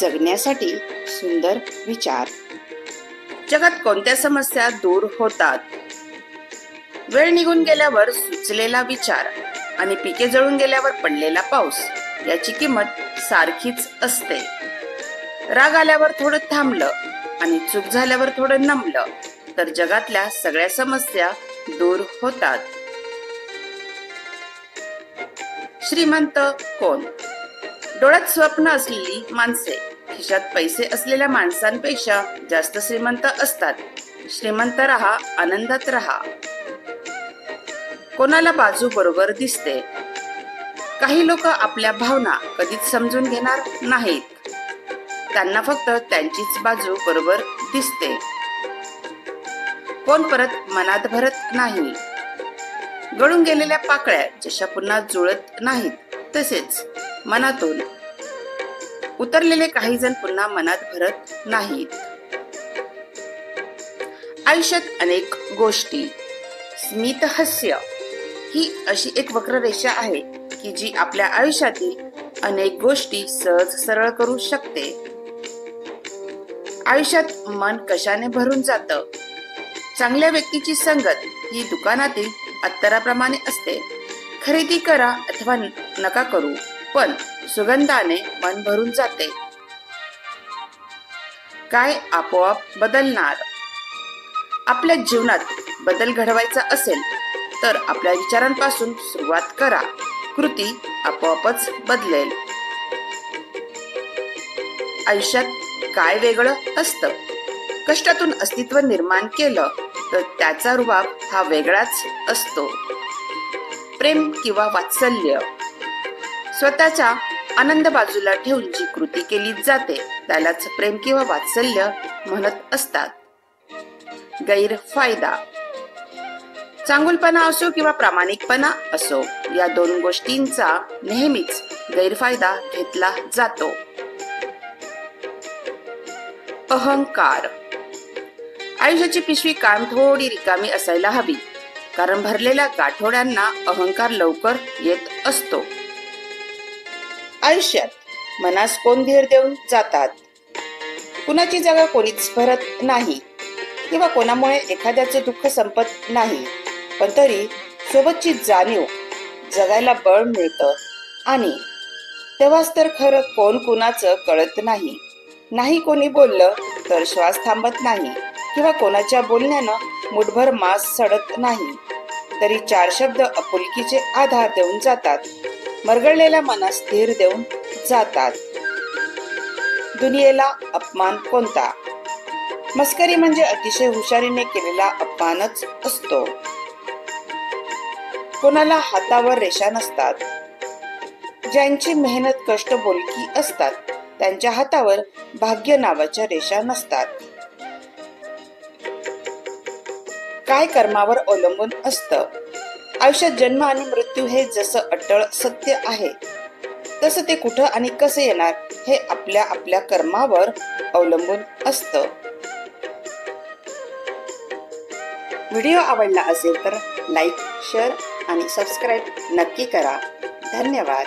जगण्यासाठी सुंदर विचार. जगात कोणत्या समस्या दूर होतात? वेळ निघून गेल्यावर सुचलेला विचार आणि पिके जळून गेल्यावर पडलेला पाऊस याची किंमत सारखीच असते. राग आल्यावर थोडं थांबलं आणि चूक झाल्यावर थोडं नमलं तर जगातल्या सगळ्या समस्या दूर होतात. श्रीमंत कोण? डोळ्यात स्वप्न असलेली माणसे खिशात पैसे असलेल्या माणसांपेक्षा जास्त श्रीमंत असतात. श्रीमंत राहा, आनंदात राहा. कोणाला बाजू बरोबर दिसते? काही लोक आपल्या भावना कधीच समजून घेणार नाहीत. त्यांना फक्त त्यांचीच बाजू बरोबर दिसते. कोण परत मनात भरत नाही? गळून गेलेल्या पाकळ्या जशा पुन्हा जुळत नाहीत तसेच मनातून उतरलेले काही जण पुन्हा मनात भरत नाहीत. आयुष्यात अनेक गोष्टी. स्मित हास्य ही अशी एक वक्ररेषा आहे की जी आपल्या आयुष्यातील अनेक गोष्टी सहज सरळ करू शकते. आयुष्यात मन कशाने भरून जातं? चांगल्या व्यक्तीची संगत ही दुकानातील अत्तराप्रमाणे असते. खरेदी करा अथवा नका करू, पण सुगंधाने मन भरून जाते. काय आपोआप बदलणार? आपल्या जीवनात बदल घडवायचा असेल तर आपल्या विचारांपासून सुरुवात करा. कृती आपोआपच बदलेल. आयुष्यात काय वेगळं असतं? कष्टातून अस्तित्व निर्माण केलं तर त्याचा रुबाब हा वेगळाच असतो. प्रेम किंवा वात्सल्य. स्वतःचा आनंद बाजूला ठेवून जी कृती केली जाते त्यालाच प्रेम किंवा वात्सल्य म्हणत असतात. गैरफायदा. चांगुलपणा असो किंवा प्रामाणिकपणा असो, या दोन गोष्टींचा नेहमीच गैरफायदा घेतला जातो. अहंकार. आयुष्याची पिशवी कायम थोडी रिकामी असायला हवी, कारण भरलेल्या गाठोड्यांना अहंकार लवकर येत असतो. आयुष्यात मनास कोण धीर देऊन जातात? कुणाची जागा कोणीच भरत नाही किंवा कोणामुळे एखाद्याचं दुःख संपत नाही, पण तरी सोबतची जाणीव जगायला बळ मिळतं. आणि तेव्हाच तर खरं कोण कुणाचं कळत नाही. नाही कोणी बोललं तर श्वास थांबत नाही किंवा कोणाच्या बोलण्यानं मुठभर मांस सडत नाही, तरी चार शब्द आपुलकीचे आधार देऊन जातात. मरगळलेल्या मनास धीर देऊन जातात. दुनियेला अपमान कोणता? मस्करी म्हणजे अतिशय हुशारीने केलेला अपमानच असतो. कोणाला हातावर रेषा नसतात? ज्यांची मेहनत कष्ट बोलकी असतात त्यांच्या हातावर भाग्य नावाच्या रेषा नसतात. काय कर्मावर अवलंबून असतं? आयुष्यात जन्म आणि मृत्यू हे जसं अटळ सत्य आहे, तसं ते कुठं आणि कसं येणार हे आपल्या आपल्या कर्मावर अवलंबून असतं. व्हिडिओ आवडला असेल तर लाईक, शेअर आणि सबस्क्राईब नक्की करा. धन्यवाद.